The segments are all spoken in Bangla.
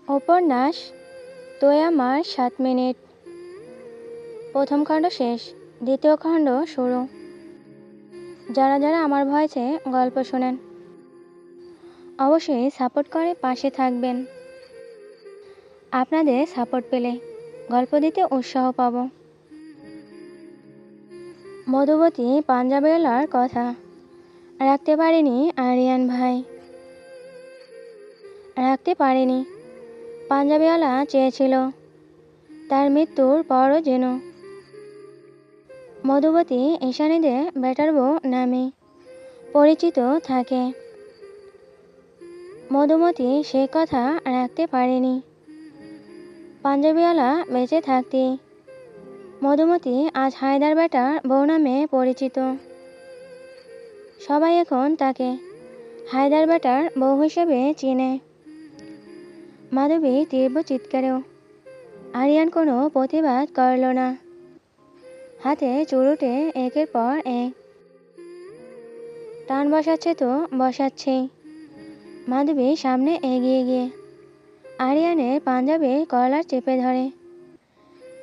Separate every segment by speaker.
Speaker 1: উপন্যাস তুই আমার ৭ মিনিট। প্রথম খণ্ড শেষ, দ্বিতীয় খণ্ড শুরু। যারা যারা আমার ভয়েসে গল্প শোনেন অবশ্যই সাপোর্ট করে পাশে থাকবেন। আপনাদের সাপোর্ট পেলে গল্প দিতে উৎসাহ পাব। মধুবতী পাঞ্জাবিওয়ালার কথা রাখতে পারেনি আরিয়ান ভাই, রাখতে পারেনি। পাঞ্জাবিওয়ালা চেয়েছিল তার মৃত্যুর পরও যেন মধুবতী ঈশানীদের বেটার বউ নামে পরিচিত থাকে। মধুমতি সে কথা রাখতে পারেনি। পাঞ্জাবিওয়ালা বেঁচে থাকতে মধুমতি আজ হায়দার বেটার বউ নামে পরিচিত। সবাই এখন তাকে হায়দার বেটার বউ হিসেবে চিনে। মাধবী তীব্র চিৎকারেও আরিয়ান কোনো প্রতিবাদ করল না। হাতে চুরুটে একের পর এক টান বসাচ্ছে তো বসাচ্ছেই। মাধবী সামনে এগিয়ে গিয়ে আরিয়ানের পাঞ্জাবির কলার চেপে ধরে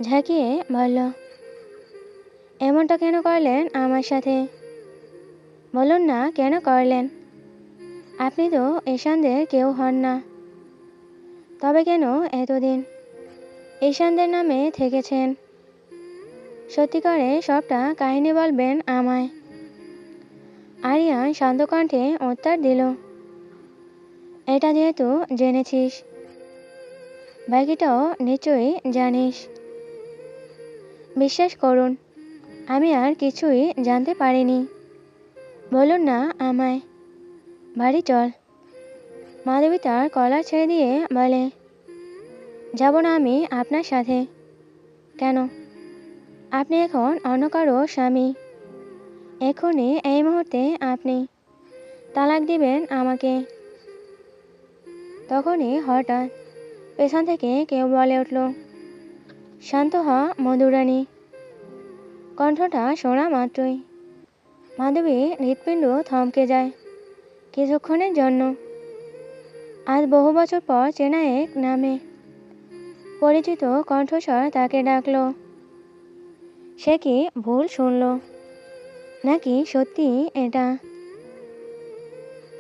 Speaker 1: ঝাঁকিয়ে বলল, এমনটা কেন করলেন আমার সাথে? বলুন না কেন করলেন? আপনি তো ঈশানদের কেউ হন না। তবে কেন এতদিন ঈশানদের নামে থেকেছেন? সত্যি করে সবটা কাহিনী বলবেন আমায়। আরিয়ান শান্ত কণ্ঠে উত্তর দিল, এটা যেহেতু জেনেছিস, বাকিটাও নিশ্চয়ই জানিস। বিশ্বাস করুন, আমি আর কিছুই জানতে পারিনি। বলুন না আমায়। বাড়ি চল। মাধবী তার কলার ছেড়ে দিয়ে বলে, যাব না আমি আপনার সাথে। কেন? আপনি এখন অন্য কারো স্বামী। এখনই এই মুহূর্তে আপনি তালাক দিবেন আমাকে। তখনই হঠাৎ পেছন থেকে কেউ বলে উঠল, শান্ত হ মধুরানী। কণ্ঠটা শোনা মাত্রই মাধবীর হৃৎপিণ্ড থমকে যায় কিছুক্ষণের জন্য। আজ বহু বছর পর চেনা এক নামে পরিচিত কণ্ঠস্বর তাকে ডাকল। সে কি ভুল শুনল, নাকি সত্যি এটা?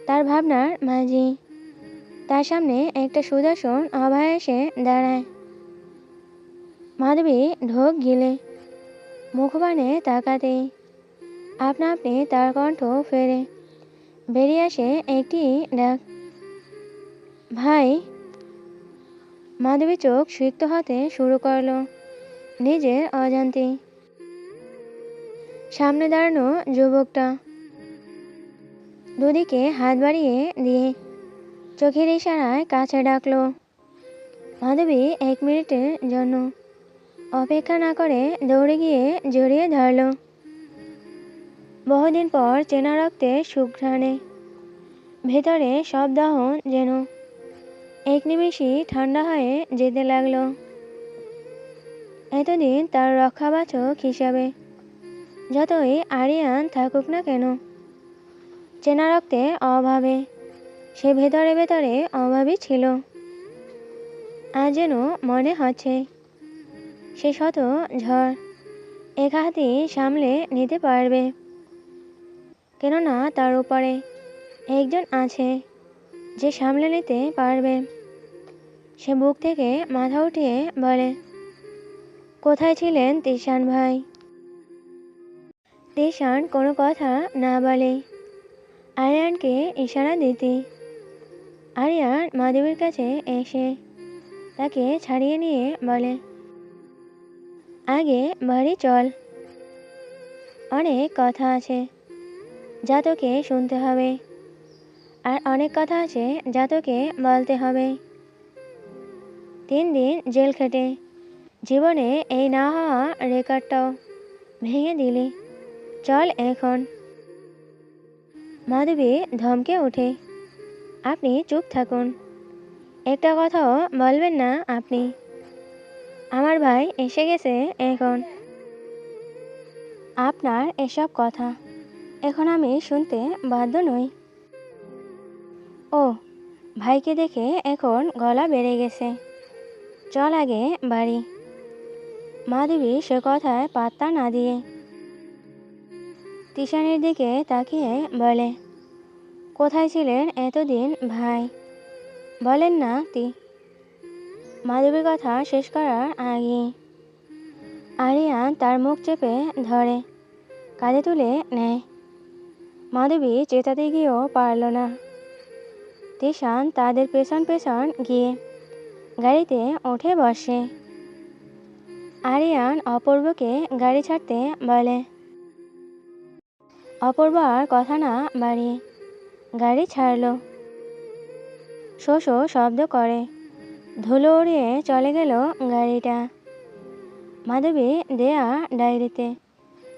Speaker 1: তার ভাবনার মাঝি তার সামনে একটা সুদর্শন অভয় এসে দাঁড়ায়। মাধবী ঢোক গিলে মুখবাণে তাকাতেই আপনা আপনি তার কণ্ঠ ফেরে বেরিয়ে আসে একটি ডাক, ভাই। মাধবী চোখ সিক্ত হতে শুরু করল নিজের অজান্তেই। সামনে দাঁড়ানো যুবকটা দুদিকে হাত বাড়িয়ে দিয়ে চোখের ইশারায় কাছে ডাকলো। মাধবী 1 মিনিটের জন্য অপেক্ষা না করে দৌড়ে গিয়ে জড়িয়ে ধরল। বহুদিন পর চেনা রক্তের সুঘ্রাণে ভেতরে সব দহন যেন এক নিমেষেই ঠান্ডা হয়ে যেতে লাগলো। এতদিন তার রক্ষাবাচক হিসাবে যতই আরিয়ান থাকুক না কেন, চেনা রক্তের অভাবে সে ভেতরে ভেতরে অভাবই ছিল। আজ যেন মনে হচ্ছে সে শত ঝড় এক হাতেই সামলে নিতে পারবে, কেননা তার উপরে একজন আছে যে সামলে নিতে পারবে। সে বুক থেকে মাথা উঠিয়ে বলে, কোথায় ছিলেন তিশান ভাই? তিশান কোনো কথা না বলে আরিয়ানকে ইশারা দিতে আরিয়ান মাধবীর কাছে এসে তাকে ছাড়িয়ে নিয়ে বলে, আগে বাড়ি চল। অনেক কথা আছে যা তোকে শুনতে হবে, আর অনেক কথা আছে যা তোকে বলতে হবে। 3 দিন জেল খেটে জীবনে এই না হওয়া রেকর্ডটাও ভেঙে দিলি। চল এখন। মাধবী ধমকে ওঠে, আপনি চুপ থাকুন। একটা কথাও বলবেন না আপনি। আমার ভাই এসে গেছে এখন। আপনার এসব কথা এখন আমি শুনতে বাধ্য নই। ও ভাইকে দেখে এখন গলা বেড়ে গেছে। চল আগে বাড়ি। মাধবী সে কথায় পাত্তা না দিয়ে তিশানের দিকে তাকিয়ে বলে, কোথায় ছিলেন এতদিন ভাই? বলেন না তি। মাধবীর কথা শেষ করার আগে আরিয়ান তার মুখ চেপে ধরে কাঁধে তুলে নেয়। মাধবী চেতাতে গিয়েও পারল না। তিশান তাদের পেছন পেছন গিয়ে গাড়িতে উঠে বসে। আরিয়ান অপূর্বকে গাড়ি ছাড়তে বলে। অপূর্ব আর কথা না বাড়িয়ে গাড়ি ছাড়ল। শো শো শব্দ করে ধুলো উড়িয়ে চলে গেল গাড়িটা। মাধবী দেয়া ডায়েরিতে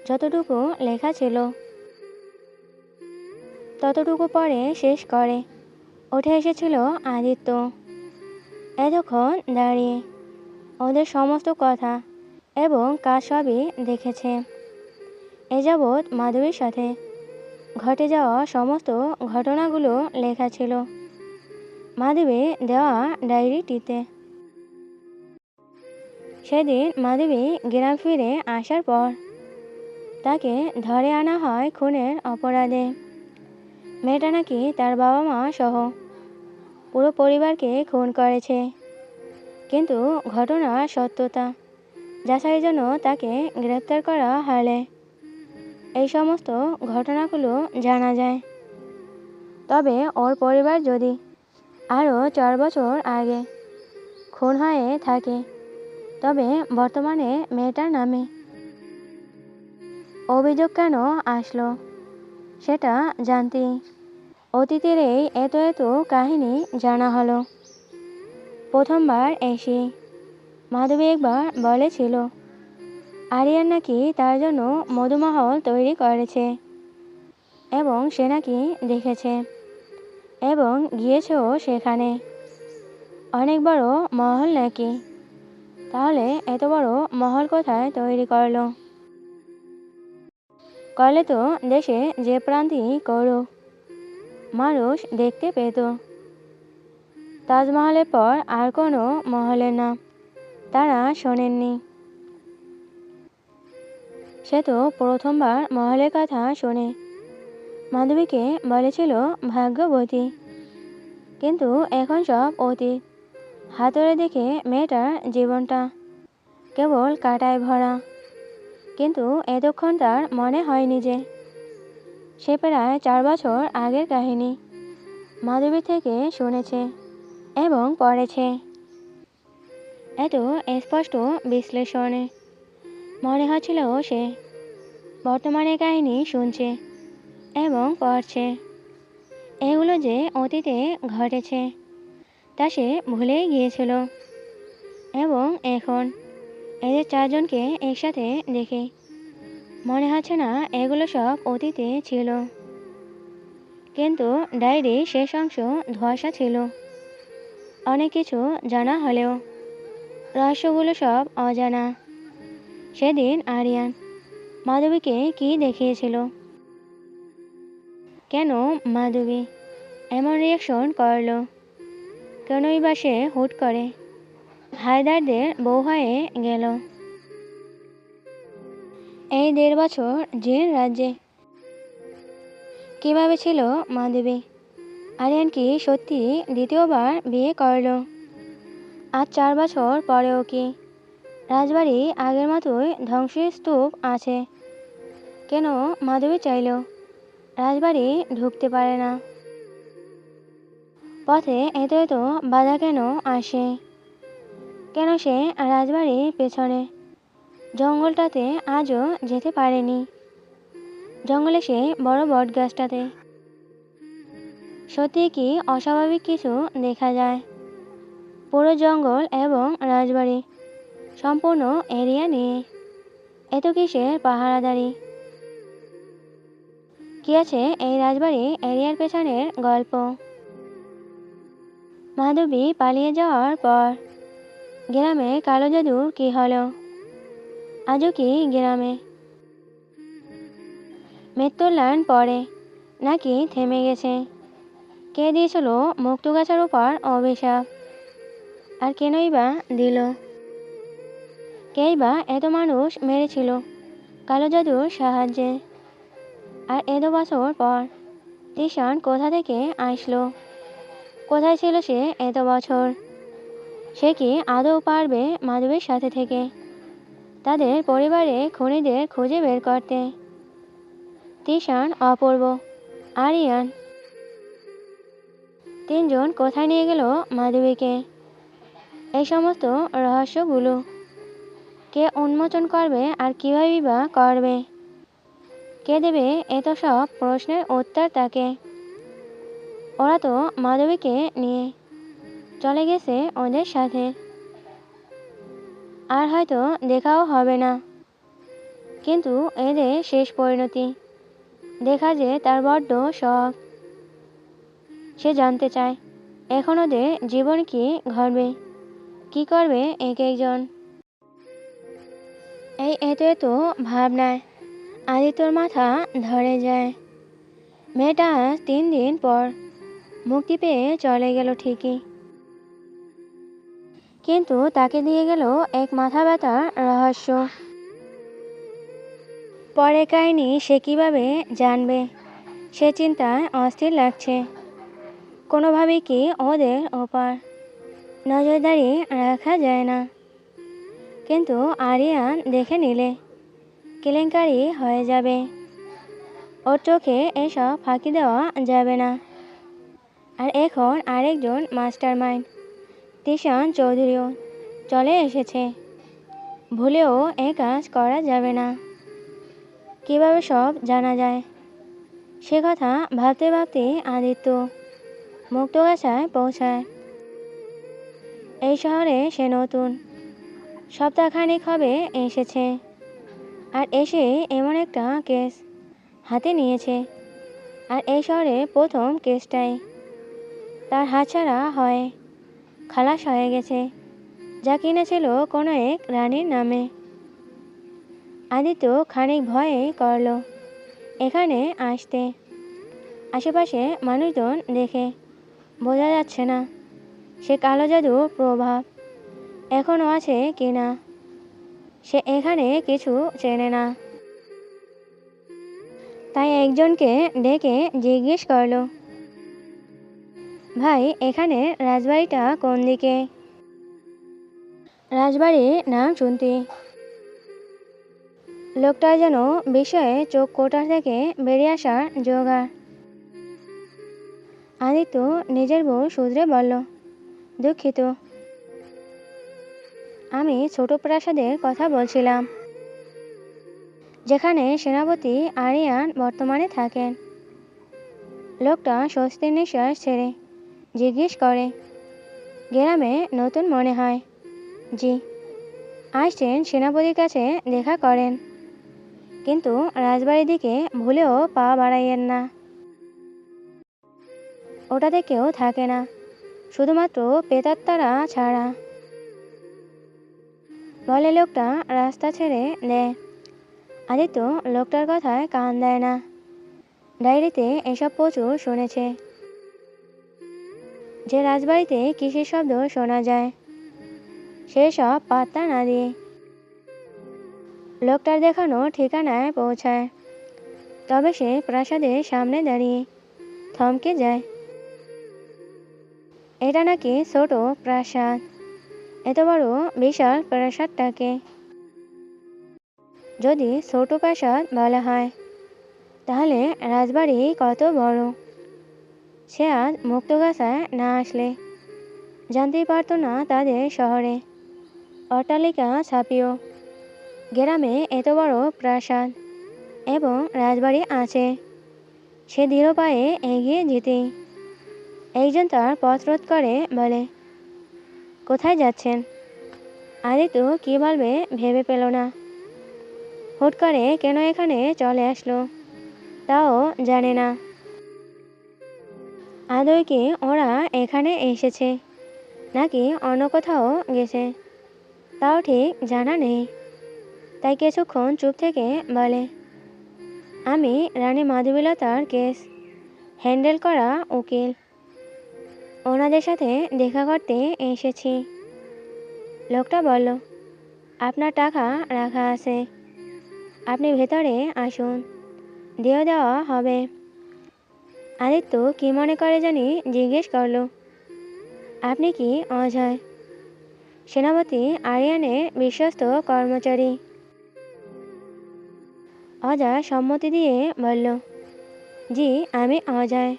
Speaker 1: যতটুকু লেখা ছিল ততটুকু পরে শেষ করে উঠে এসেছিল আদিত্য। এতক্ষণ দাঁড়িয়ে ওদের সমস্ত কথা এবং কাজ সবই দেখেছে। এ যাবৎ মাধবীর সাথে ঘটে যাওয়া সমস্ত ঘটনাগুলো লেখা ছিল মাধবী দেওয়া ডায়েরিটিতে। সেদিন মাধবী গ্রাম ফিরে আসার পর তাকে ধরে আনা হয় খুনের অপরাধে। মেয়েটা নাকি তার বাবা মা সহ পুরো পরিবারকে খুন করেছে। কিন্তু ঘটনার সত্যতা যাচাইয়ের জন্য তাকে গ্রেপ্তার করা হলে এই সমস্ত ঘটনাগুলো জানা যায়। তবে ওর পরিবার যদি আরও 4 বছর আগে খুন হয়ে থাকে তবে বর্তমানে মেয়েটার নামে অভিযোগ কেন আসলো সেটা জানতেই অতীতের এই এত এত কাহিনী জানা হলো। প্রথমবার এসে মাধবী একবার বলেছিল আরিয়ান নাকি তার জন্য মধুমহল তৈরি করেছে এবং সে নাকি দেখেছে এবং গিয়েছেও সেখানে। অনেক বড় মহল নাকি? তাহলে এত বড় মহল কোথায় তৈরি করলো? করলে তো দেশে যে প্রান্তেই করুক মানুষ দেখতে পেত। তাজমহলের পর আর কোনো মহলের নাম তারা শোনেননি। সে তো প্রথমবার মহলের কথা শুনে মাধবীকে বলেছিল ভাগ্যবতী। কিন্তু এখন সব অতীত। হাতুড়ে দেখে মেয়েটার জীবনটা কেবল কাঁটায় ভরা। কিন্তু এতক্ষণ তার মনে হয়নি যে সে প্রায় 4 বছর আগের কাহিনী মাধবী থেকে শুনেছে এবং পড়েছে। এত স্পষ্ট বিশ্লেষণে মনে হচ্ছিল সে বর্তমানে কাহিনী শুনছে এবং পড়ছে। এগুলো যে অতীতে ঘটেছে তা সে ভুলেই গিয়েছিল এবং এখন এদের 4 জনকে একসাথে দেখে মনে হচ্ছে না এগুলো সব অতীতে ছিল। কিন্তু ডায়েরির শেষ অংশ ধোঁয়াশা ছিল। অনেক কিছু জানা হলেও রহস্যগুলো সব অজানা। সেদিন আরিয়ান মাধবীকে কি দেখিয়েছিল? কেন মাধবী এমন রিয়াকশন করলো? কেনই বা সে হুট করে হায়দারদের বউ হয়ে গেল? এই 1.5 বছর জিন রাজ্যে কিভাবে ছিল মাধবী? আরিয়ান কি সত্যি দ্বিতীয়বার বিয়ে করলো? আজ 4 বছর পরেও কি রাজবাড়ি আগের মতোই ধ্বংসস্তূপ আছে? কেন মাধবী চাইল রাজবাড়ি ঢুকতে পারে না? পথে এত এত বাধা কেন আসে? কেন সে রাজবাড়ির পেছনে জঙ্গলটাতে আজও যেতে পারেনি? জঙ্গলে সে বড় বটগাছটাতে সত্যি কি অস্বাভাবিক কিছু দেখা যায়? পুরো জঙ্গল এবং রাজবাড়ি সম্পূর্ণ এরিয়া নিয়ে এত কিসের পাহারাদারি? কি আছে এই রাজবাড়ি এরিয়ার পেছনের গল্প? মাধবী পালিয়ে যাওয়ার পর গ্রামে কালো জাদুর কি হলো? আজও কি গ্রামে মৃত্যুর লাইন পড়ে নাকি থেমে গেছে? কে দিয়েছিল মুক্তগাছার উপর অভিশাপ? আর কেনই বা দিল? কেই বা এত মানুষ মেরেছিল কালো জাদুর সাহায্যে? আর এত বছর পর তিশান কোথা থেকে আসলো? কোথায় ছিল সে এত বছর? সে কি আদৌ পারবে মাধবীর সাথে থেকে তাদের পরিবারে খুনিদের খুঁজে বের করতে? তিশান, অপূর্ব, আরিয়ান তিনজন কোথায় নিয়ে গেল মাধবীকে? এই সমস্ত রহস্যগুলো কে উন্মোচন করবে আর কীভাবেই বা করবে? কে দেবে এত সব প্রশ্নের উত্তর তাকে? ওরা তো মাধবীকে নিয়ে চলে গেছে ওদের সাথে, আর হয়তো দেখাও হবে না। কিন্তু এদের শেষ পরিণতি দেখা যে তার বড্ড শখ। সে জানতে চায় এখন ওদের জীবন কি ঘটবে, কি করবে এক একজন। এই এত এত ভাবনায় আদিত্যর মাথা ধরে যায়। মেয়েটা আজ 3 দিন পর মুক্তি পেয়ে চলে গেল ঠিকই, কিন্তু তাকে দিয়ে গেল এক মাথা ব্যথার রহস্য। পরে কাহিনী সে কিভাবে জানবে সে চিন্তায় অস্থির লাগছে। কোনোভাবেই কি ওদের ওপর নজরদারি রাখা যায় না? কিন্তু আরিয়ান দেখে নিলে কেলেঙ্কারি হয়ে যাবে। ওর চোখে এসব ফাঁকি দেওয়া যাবে না। আর এখন আরেকজন মাস্টার মাইন্ড তিশান চৌধুরীও চলে এসেছে। ভুলেও এ কাজ করা যাবে না। কিভাবে সব জানা যায় সে কথা ভাবতে ভাবতে আদিত্য মুক্তগাছায় পৌঁছায়। এই শহরে সে নতুন, সপ্তাহখানেক হবে এসেছে। আর এসে এমন একটা কেস হাতে নিয়েছে। আর এই শহরে প্রথম কেসটাই তার হাতছাড়া হয়, খালাস হয়ে গেছে, যা কিনা ছিল কোনো এক রানীর নামে। আদিত্য খানিক ভয়ে করল এখানে আসতে। আশেপাশে মানুষজন দেখে বোঝা যাচ্ছে না সে কালো জাদুর প্রভাব এখনও আছে কিনা। সে এখানে কিছু চেনে না। তাই একজনকে ডেকে জিজ্ঞেস করল, ভাই এখানে রাজবাড়িটা কোন দিকে? রাজবাড়ির নাম শুনতে লোকটা যেন বিষয়ে চোখ কোটার থেকে বেরিয়ে আসার জোগাড়। আদিত্য নিজের বউ শুধরে বলল, দুঃখিত, আমি ছোট প্রাসাদের কথা বলছিলাম, যেখানে সেনাপতি আরিয়ান বর্তমানে থাকেন। লোকটা স্বস্তির নিঃশ্বাস ছেড়ে জিজ্ঞেস করে, গ্রামে নতুন মনে হয়? জি, আসছেন সেনাপতির কাছে দেখা করেন, কিন্তু রাজবাড়ির দিকে ভুলেও পা বাড়াইয়েন না। ওটাতে কেউ থাকে না, শুধুমাত্র প্রেতাত্মারা ছাড়া, বলে লোকটা রাস্তা ছেড়ে দেয়। আদিত্য লোকটার কথায় কান দেয় না। ডায়েরিতে এসব প্রচুর শুনেছে যে রাজবাড়িতে কিসের শব্দ শোনা যায়। সেসব পাত্তা না দিয়ে লোকটার দেখানো ঠিকানায় পৌঁছায়। তবে সে প্রাসাদের সামনে দাঁড়িয়ে থমকে যায়। এটা নাকি ছোট প্রাসাদ, এত বড় বিশাল প্রাসাদটাকে যদি ছোট প্রাসাদ বলা হয় তাহলে রাজবাড়ি কত বড়? সে আজ মুক্তগাছায় না আসলে জানতেই পারত না তাদের শহরে অট্টালিকা ছাপিয়েও গ্রামে এত বড় প্রাসাদ এবং রাজবাড়ি আছে। সে দৃঢ় পায়ে এগিয়ে যেতেই একজন তার পথ রোধ করে বলে, কোথায় যাচ্ছেন? আদিত্য কী বলবে ভেবে পেল না। হুট করে কেন এখানে চলে আসলো তাও জানে না। আদৌ কি ওরা এখানে এসেছে নাকি অন্য কোথাও গেছে তাও ঠিক জানা নেই। তাই কিছুক্ষণ চুপ থেকে বলে, আমি রানী মাধবীলতার কেস হ্যান্ডেল করা উকিল, ওনাদের সাথে দেখা করতে এসেছি। লোকটা বলল, আপনার টাকা রাখা আছে, আপনি ভেতরে আসুন, দিয়ে দেওয়া হবে। আদিত্য কি মনে করে জানি জিজ্ঞেস করলো, আপনি কি অজয়, সেনাপতি আরিয়ানের বিশ্বস্ত কর্মচারী? অজয় সম্মতি দিয়ে বলল, জি আমি অজয়।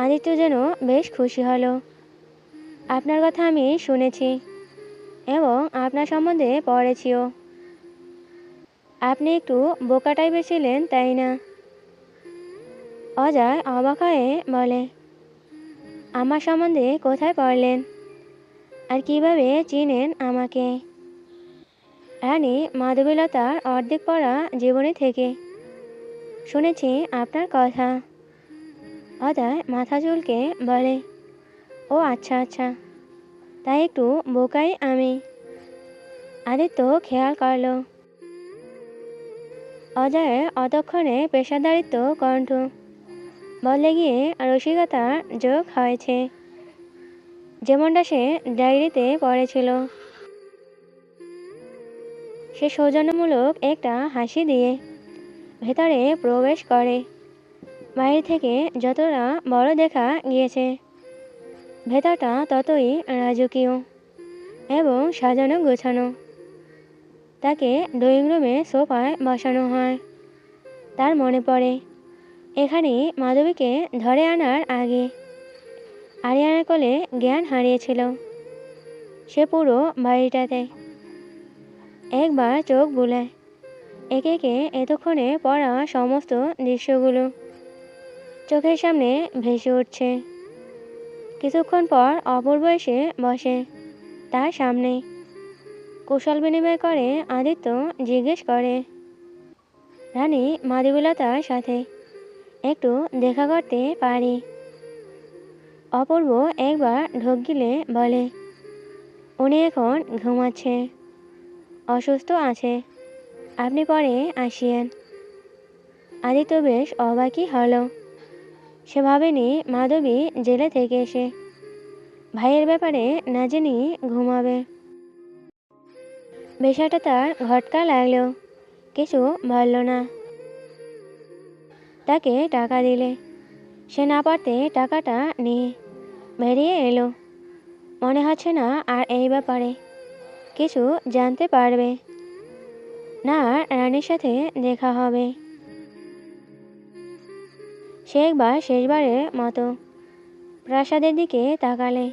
Speaker 1: আদিত্য যেন বেশ খুশি হলো। আপনার কথা আমি শুনেছি এবং আপনার সম্বন্ধে পড়েছিও। আপনি একটু বোকা টাইপের ছিলেন, তাই না? অজয় অবাক হয়ে বলে, আমার সম্বন্ধে কোথায় পড়লেন আর কিভাবে চিনেন আমাকে? রানী মাধবীলতার অর্ধেক পড়া জীবনী থেকে শুনেছি আপনার কথা। অজয় মাথা চুলকে বলে, ও আচ্ছা আচ্ছা, তাই একটু বোকাই আমি। আদিত্য খেয়াল করল অজয়ের অতক্ষণে পেশাদারিত্ব কণ্ঠ বদলে গিয়ে রসিকতার যোগ হয়েছে, যেমনটা সে ডায়েরিতে পড়েছিল। সে সৌজন্যমূলক একটা হাসি দিয়ে ভেতরে প্রবেশ করে। বাইরে থেকে যতটা বড় দেখা গিয়েছে, ভেতরটা ততই রাজকীয় এবং সাজানো গোছানো। তাকে ড্রয়িং রুমে সোফায় বসানো হয়। তার মনে পড়ে এখানে মাধবীকে ধরে আনার আগে আরিয়ানের কোলে জ্ঞান হারিয়েছিল সে পুরো বাড়িটাতে। একবার চোখ বুলায় একে একে এতক্ষণে পড়া সমস্ত দৃশ্যগুলো চোখের সামনে ভেসে উঠছে। কিছুক্ষণ পর অপূর্ব এসে বসে তার সামনে। কুশল বিনিময় করে আদিত্য জিজ্ঞেস করে, রানী মাধবীলতার সাথে একটু দেখা করতে পারি? অপূর্ব একবার ঢোক গিলে বলে, উনি এখন ঘুমাচ্ছে, অসুস্থ আছে, আপনি পরে আসিয়েন। আদিত্য বেশ অবাকই হলো। সে ভাবেনি মাধবী জেলে থেকে এসে ভাইয়ের ব্যাপারে না জেনেই ঘুমাবে। বিষয়টা তার ঘটকা লাগলেও কিছু বলল না। তাকে টাকা দিলে সে না পারতে টাকাটা নিয়ে বেরিয়ে এলো। মনে হচ্ছে না আর এই ব্যাপারে কিছু জানতে পারবে না, রানীর সাথে দেখা হবে। সে একবার শেষবারের মতো প্রাসাদের দিকে তাকালে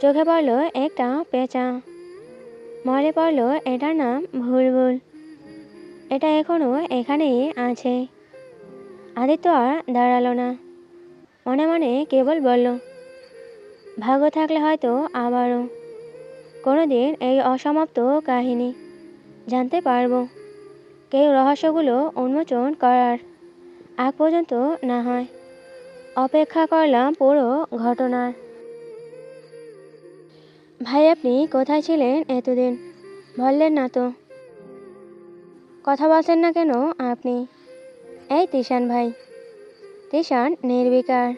Speaker 1: চোখে পড়ল একটা পেঁচা। মনে পড়ল এটার নাম ভুলভুল। এটা এখনো এখানেই আছে। আদিত্য আর দাঁড়ালো না, মনে মনে কেবল বলল, ভাগ্য থাকলে হয়তো আবারও কোনোদিন এই অসমাপ্ত কাহিনী জানতে পারবো। কেউ রহস্যগুলো উন্মোচন করার আগ পর্যন্ত না হয় অপেক্ষা করলাম পুরো ঘটনার। ভাই আপনি কোথায় ছিলেন এতদিন, বললেন না তো? কথা বলছেন না কেন আপনি? এই তিশান ভাই। তিশান নির্বিকার।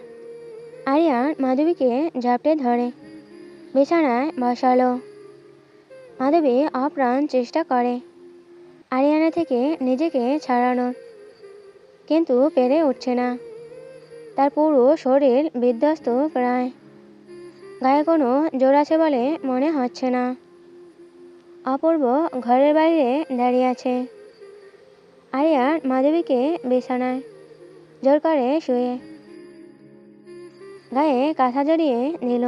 Speaker 1: আরিয়ান মাধবীকে ঝাপটে ধরে বিছানায় বসালো। মাধবী আপ্রাণ চেষ্টা করে আরিয়ানা থেকে নিজেকে ছাড়ানোর, কিন্তু পেরে উঠছে না। তার পুরো শরীর বিধ্বস্ত প্রায়, গায়ে কোনো জোর আছে বলে মনে হচ্ছে না। অপূর্ব ঘরের বাইরে দাঁড়িয়ে আছে। আরিয়ান মাধবীকে বিছানায় জোর করে শুয়ে গায়ে কাঁথা জড়িয়ে দিল,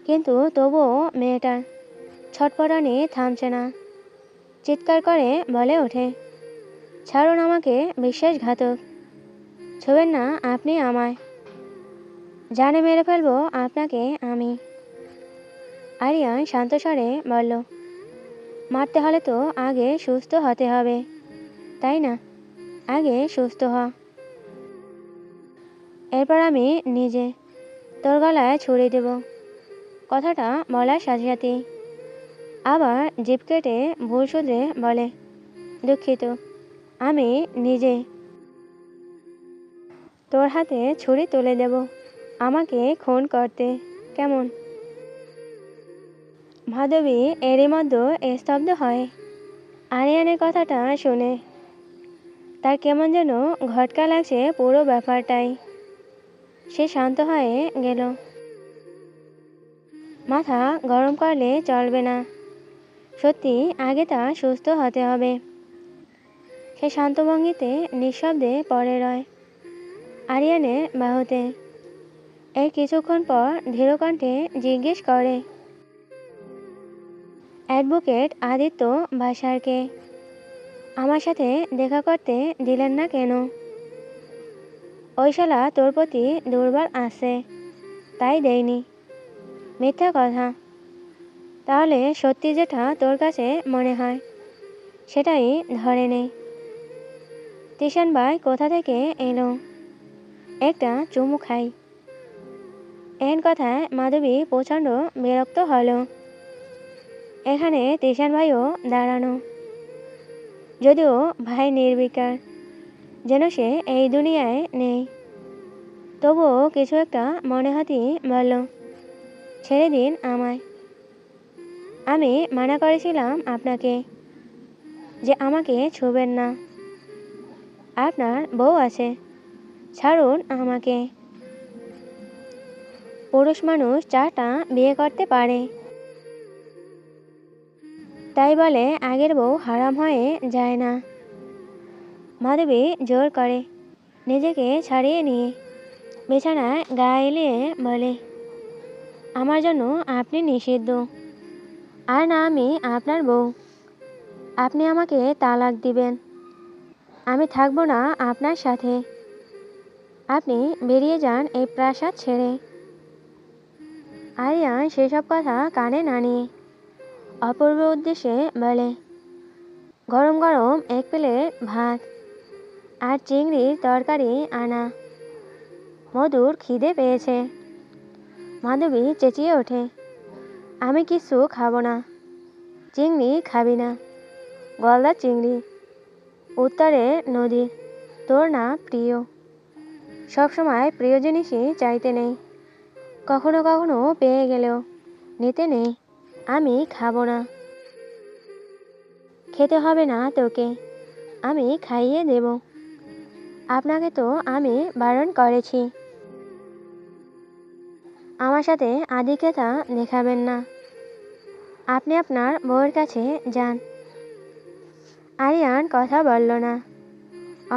Speaker 1: কিন্তু তবুও মেয়েটার ছটপটানি থামছে না। চিৎকার করে বলে ওঠে, ছাড়ুন আমাকে বিশ্বাসঘাতক, ছুবেন না আপনি আমায়, জানে মেরে ফেলবো আপনাকে আমি। আরিয়ান শান্ত স্বরে বলল, মারতে হলে তো আগে সুস্থ হতে হবে, তাই না? আগে সুস্থ হ, এরপর আমি নিজে তোর গলায় ছুরি দেব। কথাটা বলার সাথে সাথেই আবার জিভ কেটে ভুল শুধরে বলে, দুঃখিত, আমি নিজে তোর হাতে ছুরি তুলে দেব আমাকে খুন করতে। কেমন? মাধবী এরই মধ্যে স্তব্ধ হয় আরিয়ানের কথাটা শুনে। তার কেমন যেন ঘটকা লাগছে পুরো ব্যাপারটাই। সে শান্ত হয়ে গেল। মাথা গরম করলে চলবে না, সত্যি আগে তা সুস্থ হতে হবে। সে শান্ত ভঙ্গিতে নিঃশব্দে পড়ে রয় আরিয়ানের বাহুতে। এর কিছুক্ষণ পর ধীরকণ্ঠে জিজ্ঞেস করে, অ্যাডভোকেট আদিত্য ভাষারকে আমার সাথে দেখা করতে দিলেন না কেন? ওই শালা তোর প্রতি দুর্বল আছে, তাই দেয়নি। মিথ্যা কথা। তাহলে সত্যি যেটা তোর কাছে মনে হয় সেটাই ধরে নেই। তিশান ভাই কোথা থেকে এলো? একটা চুমু খাই। এর কথায় মাধবী প্রচণ্ড বিরক্ত হলো। এখানে তিশান ভাইও দাঁড়ানো, যদিও ভাই নির্বিকার, যেন সে এই দুনিয়ায় নেই। তবুও কিছু একটা মনে হতেই বলল, ছেড়ে দিন আমায়। আমি মানা করেছিলাম আপনাকে যে আমাকে ছুবেন না। আপনার বউ আছে, ছাড়ুন আমাকে। পুরুষ মানুষ 4টা বিয়ে করতে পারে, তাই বলে আগের বউ হারাম হয়ে যায় না। মাধবী জোর করে নিজেকে ছাড়িয়ে নিয়ে বিছানায় গা এলিয়ে বলে, আমার জন্য আপনি নিষিদ্ধ। আর না আমি আপনার বউ। আপনি আমাকে তালাক দিবেন, আমি থাকবো না আপনার সাথে। আপনি বেরিয়ে যান এই প্রাসাদ ছেড়ে। আরিয়ান সেসব কথা কানে না নিয়ে অপূর্ব উদ্দেশ্যে বলে, গরম গরম 1 প্লেট ভাত আর চিংড়ির তরকারি আনা। মধুর খিদে পেয়েছে। মাধবী চেঁচিয়ে ওঠে, আমি কিছু খাবো না। চিংড়ি খাবি না? গলদা চিংড়ি, উত্তরের নদীর, তোর না প্রিয়। সবসময় প্রিয় জিনিসই চাইতে নেই, কখনো কখনো পেয়ে গেলেও নিতে নেই। আমি খাবো না। খেতে হবে না তোকে, আমি খাইয়ে দেব। আপনাকে তো আমি বারণ করেছি আমার সাথে আধিক্যতা দেখাবেন না। আপনি আপনার বউয়ের কাছে যান। আরিয়ান কথা বলল না।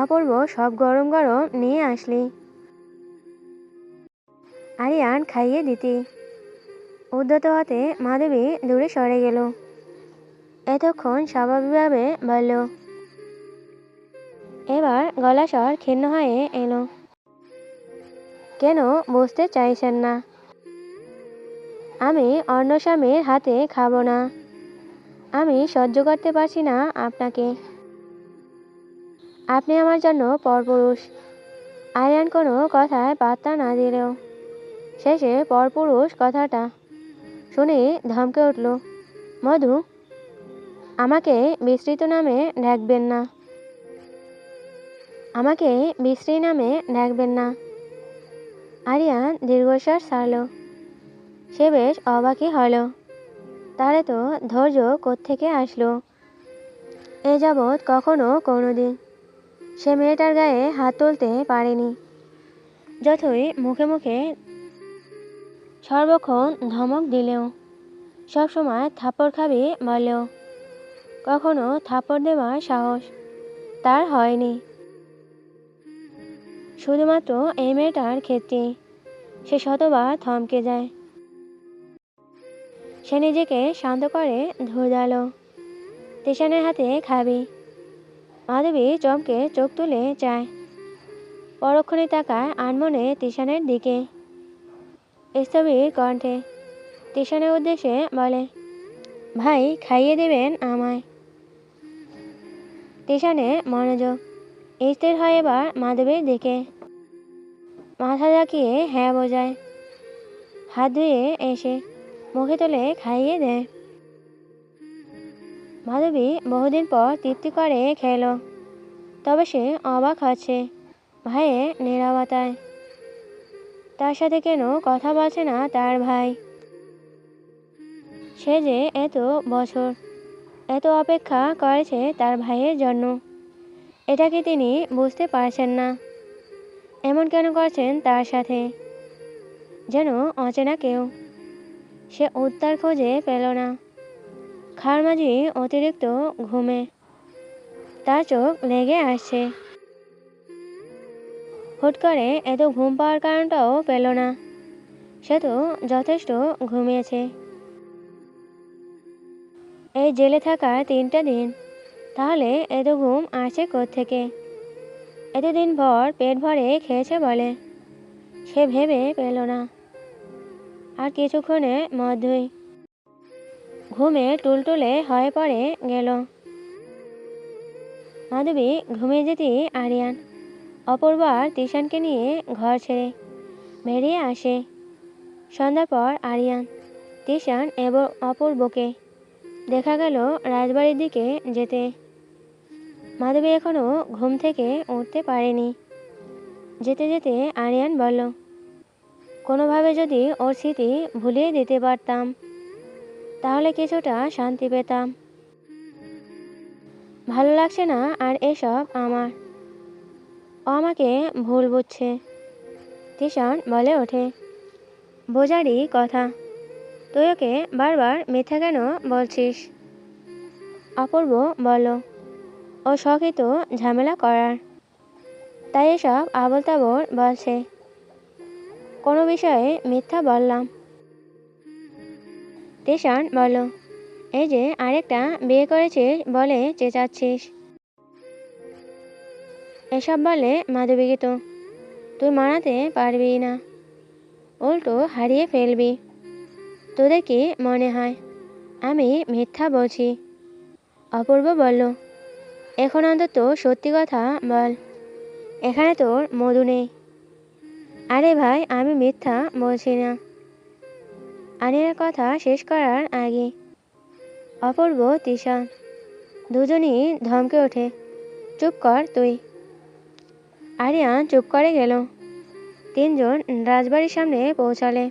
Speaker 1: অপূর্ব সব গরম গরম নিয়ে আসলি। আরিয়ান খাইয়ে দিতি। উদ্যত হতে মাধবী দূরে সরে গেল। এতক্ষণ স্বাভাবিকভাবে বলল, এবার গলা স্বর ক্ষীণ হয়ে এলো। কেন বুঝতে চাইছেন না? আমি অন্য স্বামীর হাতে খাবো না। আমি সহ্য করতে পারছি না আপনাকে। আপনি আমার জন্য পরপুরুষ। আরিয়ান কোনো কথায় পাত্তা না দিলেও শেষে পরপুরুষ কথাটা শুনে ধমকে উঠল, মধু, আমাকে বিস্তৃত নামে ডাকবেন না। আমাকে বিশ্রী নামে ডাকবেন না। আরিয়ান দীর্ঘশ্বাস ছাড়ল। সে বেশ অবাকই হলো। তার এত ধৈর্য কোত্থেকে আসলো? এ যাবৎ কখনো কোনোদিন সে মেয়েটার গায়ে হাত তুলতে পারেনি। যতই মুখে মুখে সর্বক্ষণ ধমক দিলেও, সবসময় থাপ্পড় খাবি বললেও, কখনো থাপ্পড় দেওয়ার সাহস তার হয়নি। শুধুমাত্র এই মেয়েটার ক্ষেত্রে সে শতবার থমকে যায়। সে নিজেকে শান্ত করে ধুদালো, তিশানের হাতে খাবি। মাধবী চমকে চোখ তুলে চায়। পরক্ষণে তাকায় আনমনে তিশানের দিকে। স্থবির কণ্ঠে তিশানের উদ্দেশ্যে বলে, ভাই খাইয়ে দেবেন আমায়। তিশানের মনোযোগ স্থির হয় এবার মাধবীর দিকে। মাথা ঝাঁকিয়ে হ্যাঁ বোঝায়। হাত ধুয়ে এসে মুখে তুলে খাইয়ে দেয়। মাধবী বহুদিন পর তৃপ্তি করে খেল। তবে সে অবাক হচ্ছে ভাইয়ের নীরবতায়। তার সাথে কেন কথা বলছে না তার ভাই? সে যে এত বছর এত অপেক্ষা করেছে তার ভাইয়ের জন্য, এটা কি তিনি বুঝতে পারছেন না? এমন কেন করছেন তার সাথে? যেন অচেনা কেউ। সে উত্তর খোঁজে পেল না। খারমাঝি অতিরিক্ত ঘুমে তার চোখ লেগে আসছে। হুট করে এত ঘুম পাওয়ার কারণটাও পেল না। সে তো যথেষ্ট ঘুমিয়েছে। এই জেলে থাকার 3টা দিন, তাহলে এত ঘুম আসছে কোত্থেকে? এতদিন ভর পেট ভরে খেয়েছে বলে সে ভেবে পেল না। আর কিছুক্ষণের মধ্যেই ঘুমে টুলটুলে হয়ে পড়ে গেল। মাধবী ঘুমিয়ে যেতেই আরিয়ান অপূর্ব আর তিশানকে নিয়ে ঘর ছেড়ে বেরিয়ে আসে। সন্ধ্যার পর আরিয়ান, তিশান এবং অপূর্বকে দেখা গেল রাজবাড়ির দিকে যেতে। মাধবী এখনো ঘুম থেকে উঠতে পারেনি। যেতে যেতে আরিয়ান বলল, কোনোভাবে যদি ওর স্মৃতি ভুলিয়ে দিতে পারতাম তাহলে কিছুটা শান্তি পেতাম। ভালো লাগছে না আর এসব আমার। ও আমাকে ভুল বুঝছে। তিশান বলে ওঠে, বোঝারই কথা। তুই ওকে বারবার মিথ্যা কেন বলছিস? অপূর্ব বলল, ও শখই তো ঝামেলা করার, তাই এসব আবোল তাবোল বলছে। কোনো বিষয়ে মিথ্যা বললাম? তিশান বলল, এই যে আরেকটা বিয়ে করেছিস বলে চেঁচাচ্ছিস। এসব বলে মাধবীকে তো তুই মানাতে পারবি না, উল্টো হারিয়ে ফেলবি। তোদের কি মনে হয় আমি মিথ্যা বলছি? অপূর্ব বলল, এখন অন্তত সত্যি কথা বল, এখানে তোর মধু নেই। আরে ভাই, আমি মিথ্যা বলছি না। আনিয়ার কথা শেষ করার আগে অপূর্ব তিশান দুজনই ধমকে ওঠে, চুপ কর তুই। আরিয়ান চুপ করে গেল। 3জন রাজবাড়ির সামনে পৌঁছালে।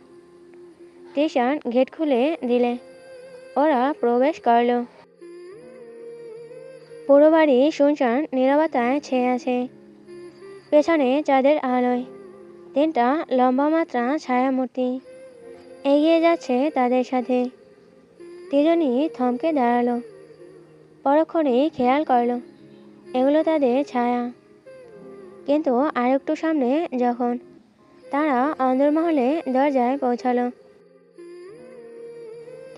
Speaker 1: তিশান গেট খুলে দিলে ওরা প্রবেশ করল। পুরো বাড়ি শুনশান নীরবতায় ছেয়ে আছে। পেছনে চাঁদের আলোয় 3টা লম্বা মাত্রা ছায়ামূর্তি এগিয়ে যাচ্ছে তাদের সাথে। 3জনই থমকে দাঁড়ালো। পরক্ষণেই খেয়াল করলো এগুলো তাদের ছায়া। কিন্তু আরেকটু সামনে যখন তারা অন্দরমহলে দরজায় পৌঁছালো,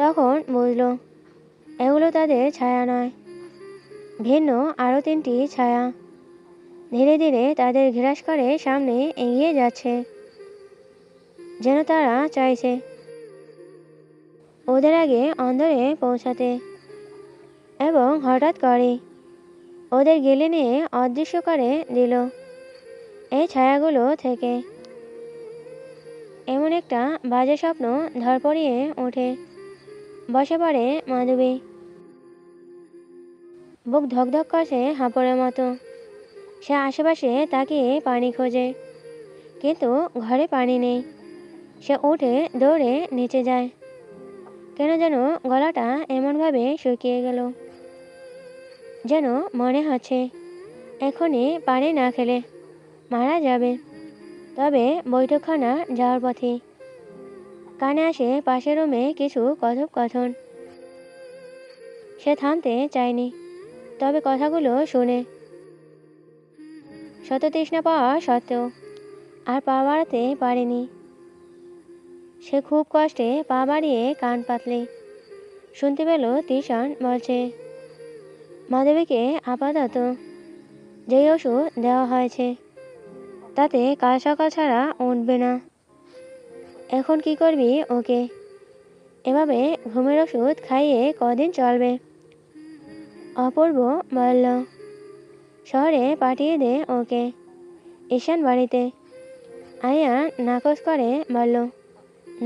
Speaker 1: তখন বুঝলো এগুলো তাদের ছায়া নয়, ভিন্ন আরও 3টি ছায়া ধীরে ধীরে তাদের ঘেরাস করে সামনে এগিয়ে যাচ্ছে। যেন তারা চাইছে ওদের আগে অন্দরে পৌঁছাতে। এবং হঠাৎ করে ওদের গিলে নিয়ে অদৃশ্য করে দিল এই ছায়াগুলো থেকে। এমন একটা বাজে স্বপ্ন ধরপড়িয়ে ওঠে। বসে পড়ে মাধবী। বুক ধকধক করছে হাঁপড়ের মতো। সে আশেপাশে তাকিয়ে পানি খোঁজে, কিন্তু ঘরে পানি নেই। সে উঠে দৌড়ে নিচে যায়। কেন যেন গলাটা এমনভাবে শুকিয়ে গেল, যেন মনে হচ্ছে এখনই পানি না খেলে মারা যাবে। তবে বৈঠকখানা যাওয়ার পথে কানে আসে পাশের রুমে কিছু কথোপকথন। সে থামতে চায়নি, তবে কথাগুলো শুনে শততৃষ্ণা পাওয়া সত্ত্বেও আর পা বাড়াতে পারেনি। সে খুব কষ্টে পা বাড়িয়ে কান পাতলে শুনতে পেল তিশান বলছে, মাধবীকে আপাতত যেই ওষুধ দেওয়া হয়েছে তাতে কাল সকাল ছাড়া উঠবে না। এখন কি করবি ওকে? এভাবে ঘুমের ওষুধ খাইয়ে কদিন চলবে? অপূর্ব বলল, শহরে পাঠিয়ে দে ওকে, ঈশান বাড়িতে। আরিয়ান নাকচ করে বলল,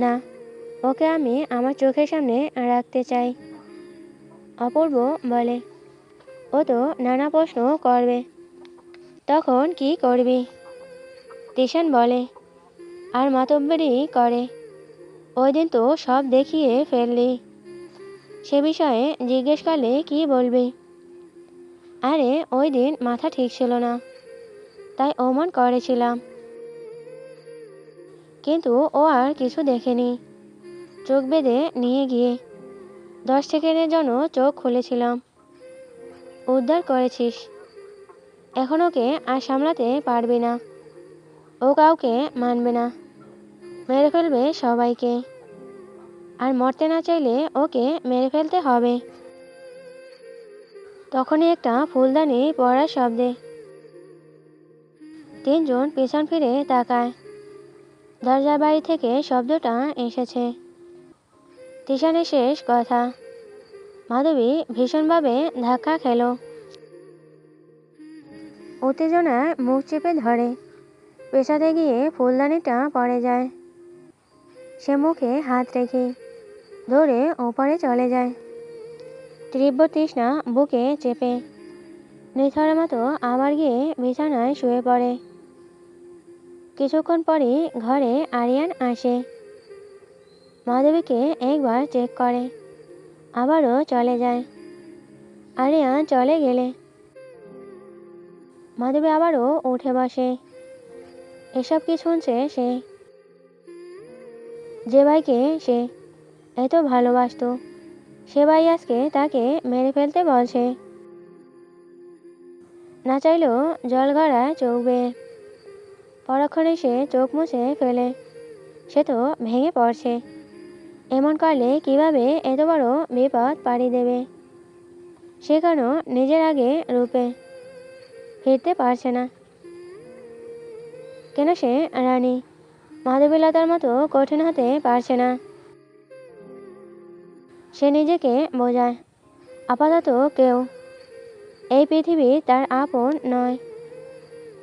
Speaker 1: না, ওকে আমি আমার চোখের সামনে রাখতে চাই। অপূর্ব বলে, ও তো নানা প্রশ্ন করবে, তখন কি করবি? তিশান বলে, আর মাতব্বরি করে। ওই দিন তো সব দেখিয়ে ফেললি, সে বিষয়ে জিজ্ঞেস করলে কি বলবি? আরে ওই দিন মাথা ঠিক ছিল না, তাই অমন করেছিলাম। কিন্তু ও আর কিছু দেখেনি। চোখ বেঁধে নিয়ে গিয়ে 10 সেকেন্ডের জন্য চোখ খুলেছিলাম। উদ্ধার করেছিস। এখন ওকে আর সামলাতে পারবি না। ও কাউকে মানবে না, মেরে ফেলবে সবাইকে। আর মরতে না চাইলে ওকে মেরে ফেলতে হবে। তখনই একটা ফুলদানি পড়ার শব্দে 3জন পেছন ফিরে তাকায়। দরজার বাড়ি থেকে শব্দটা এসেছে। তিশানের শেষ কথা। মাধবী ভীষণভাবে ধাক্কা খেল। উত্তেজনায় মুখ চেপে ধরে। পেছাতে গিয়ে ফুলদানিটা পড়ে যায়। সে মুখে হাত রেখে ধরে ওপরে চলে যায়। তীব্র তৃষ্ণা বুকে চেপে নিথরের মতো আবার গিয়ে বিছানায় শুয়ে পড়ে। কিছুক্ষণ পরই ঘরে আরিয়ান আসে। মাধবীকে একবার চেক করে, আবারও চলে যায়। আরিয়ান চলে গেলে মাধবী আবারও উঠে বসে। এসব কি শুনছে সে? যে ভাইকে সে এত ভালোবাসত, সে ভাই আজকে তাকে মেরে ফেলতে বলছে। না চাইলেও জল গড়ায় চোখ বেয়ে। পরক্ষণে সে চোখ মুছে ফেলে। সে তো ভেঙে পড়ছে। এমন করলে কিভাবে এত বড় বিপদ পাড়ি দেবে? সে কেন নিজের আগে রূপে ফিরতে পারছে না? কেন সে রানী মাধবীলতার মতো কঠিন হতে পারছে না? সে নিজেকে বোঝায়, আপাতত কেউ এই পৃথিবী তার আপন নয়।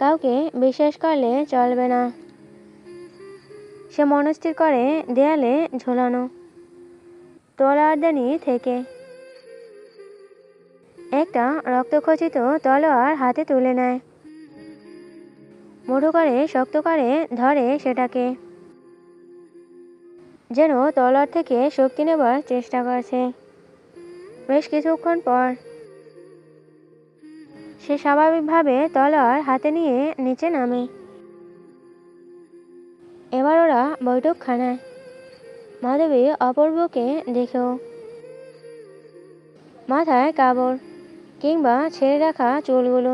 Speaker 1: কাউকে বিশ্বাস করলে চলবে না। সে মনস্থির করে দেয়ালে ঝোলানো তলোয়ারদানি থেকে একটা রক্তখচিত তলোয়ার হাতে তুলে নেয়। মুঠো করে শক্ত করে ধরে সেটাকে, যেন তলোয়ার থেকে শক্তি নেবার চেষ্টা করছে। বেশ কিছুক্ষণ পর সে স্বাভাবিকভাবে তলোয়ার হাতে নিয়ে নিচে নামে। এবার ওরা বৈঠকখানায়। মাধবী অপূর্বকে দেখেও মাথায় কাপড় কিংবা ছেড়ে রাখা চুলগুলো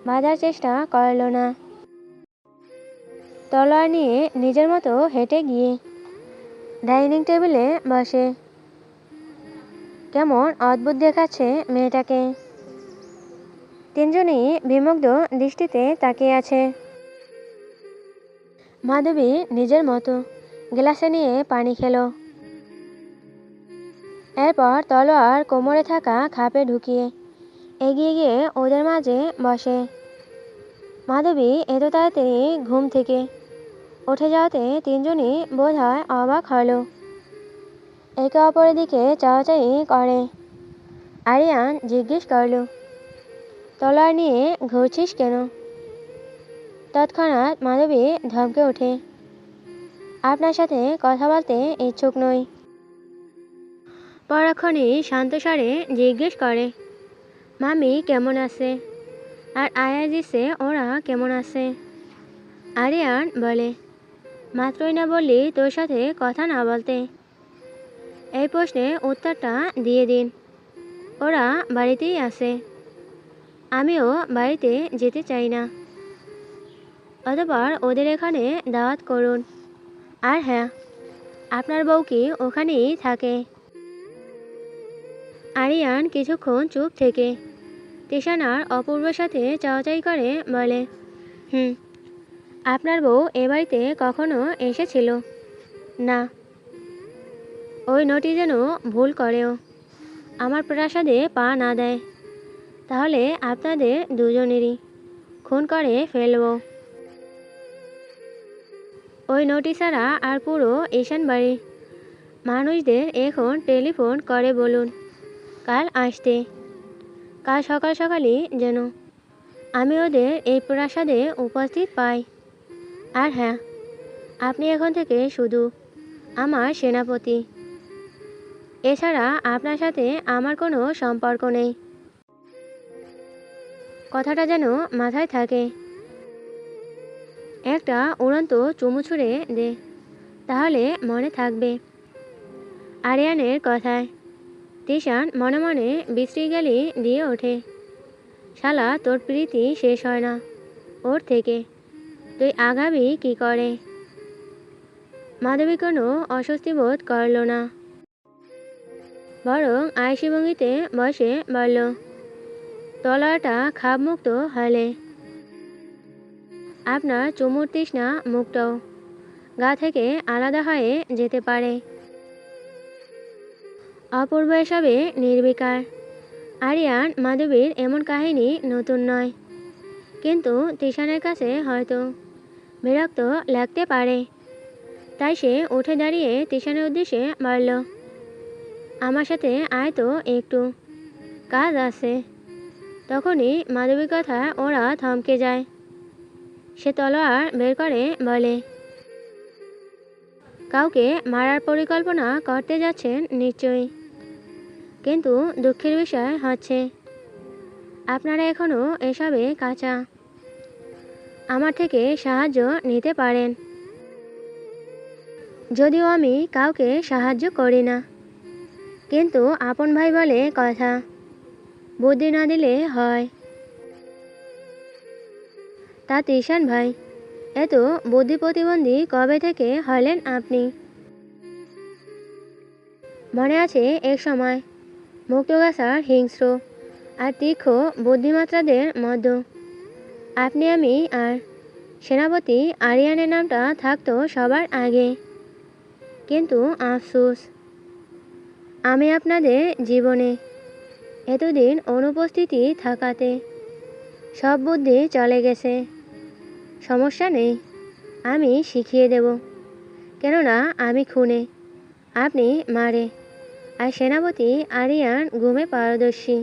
Speaker 1: বাঁধার চেষ্টা করল না। তলোয়ার নিয়ে নিজের মতো হেঁটে গিয়ে ডাইনিং টেবিলে বসে। কেমন অদ্ভুত দেখাচ্ছে মেয়েটাকে। 3জনই বিমুগ্ধ দৃষ্টিতে তাকিয়ে আছে। মাধবী নিজের মতো গ্লাসে নিয়ে পানি খেলো। এরপর তলোয়ার কোমরে থাকা খাপে ঢুকিয়ে এগিয়ে গিয়ে ওদের মাঝে বসে। মাধবী এত তাড়াতাড়ি ঘুম থেকে উঠে যাওয়াতে 3জনই বোধহয় অবাক হলো। একে অপরের দিকে চাওয়াচাই করে। আরিয়ান জিজ্ঞেস করল, তলোয়ার নিয়ে ঘুরছিস কেন? তৎক্ষণাৎ মাধবী ধমকে ওঠে, আপনার সাথে কথা বলতে ইচ্ছুক নই। পরক্ষণেই শান্ত স্বরে জিজ্ঞেস করে, মামি কেমন আছে? আর আয়াজিসে ওরা কেমন আছে? আরিয়ান বলে, মাত্রই না বললি তোর সাথে কথা না বলতে? এই প্রশ্নে উত্তরটা দিয়ে দিন। ওরা বাড়িতেই আছে। আমিও বাড়িতে যেতে চাই না। অতঃপর ওদের এখানে দাওয়াত করুন। আর হ্যাঁ, আপনার বউ কি ওখানেই থাকে? আরিয়ান কিছুক্ষণ চুপ থেকে তিশানার অপূর্বর সাথে চাওয়াচাই করে বলে, আপনার বউ এ বাড়িতে কখনো এসেছিল না। ওই নটি যেন ভুল করেও আমার প্রাসাদে পা না দেয়, তাহলে আপনাদের দুজনেরই খুন করে ফেলব। ওই নটি ছাড়া আর পুরো ঈশান বাড়ি মানুষদের এখন টেলিফোন করে বলুন কাল আসতে। কাল সকাল সকালই যেন আমি ওদের এই প্রাসাদে উপস্থিত পাই। আর হ্যাঁ, আপনি এখন থেকে শুধু আমার সেনাপতি। এছাড়া আপনার সাথে আমার কোনো সম্পর্ক নেই। কথাটা যেন মাথায় থাকে। একটা উড়ন্ত চুমু ছুঁড়ে দে, তাহলে মনে থাকবে। আরিয়ানের কথায় তিশান মনে মনে বিশ্রীগালি দিয়ে ওঠে। শালা, তোর প্রীতি শেষ হয় না ওর থেকে, তুই আগাবি কি করে? মাধবী কোনো অস্বস্তি বোধ করল না, বরং আয়েসি ভঙ্গিতে বসে বলল, তলোয়ারটা খাপমুক্ত হলে আপনার চুমুর তৃষ্ণা মুক্ত গা থেকে আলাদা হয়ে যেতে পারে। অপূর্ব এসবে নির্বিকার। আরিয়ান মাধবীর এমন কাহিনী নতুন নয়, কিন্তু তিশানের কাছে হয়তো বিরক্ত লাগতে পারে। তাই সে উঠে দাঁড়িয়ে তিশানের উদ্দেশ্যে বলল, আমার সাথে আয় তো একটু, কাজ আছে। তখনই মাধবীর কথা ওরা থমকে যায়। সে তলোয়ার বের করে বলে, কাউকে মারার পরিকল্পনা করতে যাচ্ছেন নিশ্চয়ই, কিন্তু দুঃখের বিষয় হচ্ছে আপনারা এখনও এসবে কাঁচা। আমার থেকে সাহায্য নিতে পারেন। যদিও আমি কাউকে সাহায্য করি না, কিন্তু আপন ভাই বলে কথা, বুদ্ধি না দিলে হয়। তা তিশান ভাই, এত বুদ্ধি প্রতিবন্ধী কবে থেকে হলেন আপনি? মনে আছে এক সময় মুক্তগাছার হিংস্র আর তীক্ষ্ণ বুদ্ধিমাত্রাদের মধ্যে আপনি, আমি আর সেনাপতি আরিয়ানের নামটা থাকতো সবার আগে। কিন্তু আফসোস, আমি আপনাদের জীবনে এতদিন অনুপস্থিতি থাকাতে সব বুদ্ধি চলে গেছে। সমস্যা নেই, আমি শিখিয়ে দেব। কেননা আমি খুনে, আপনি মারে, আর সেনাপতি আরিয়ান গুমে পারদর্শী।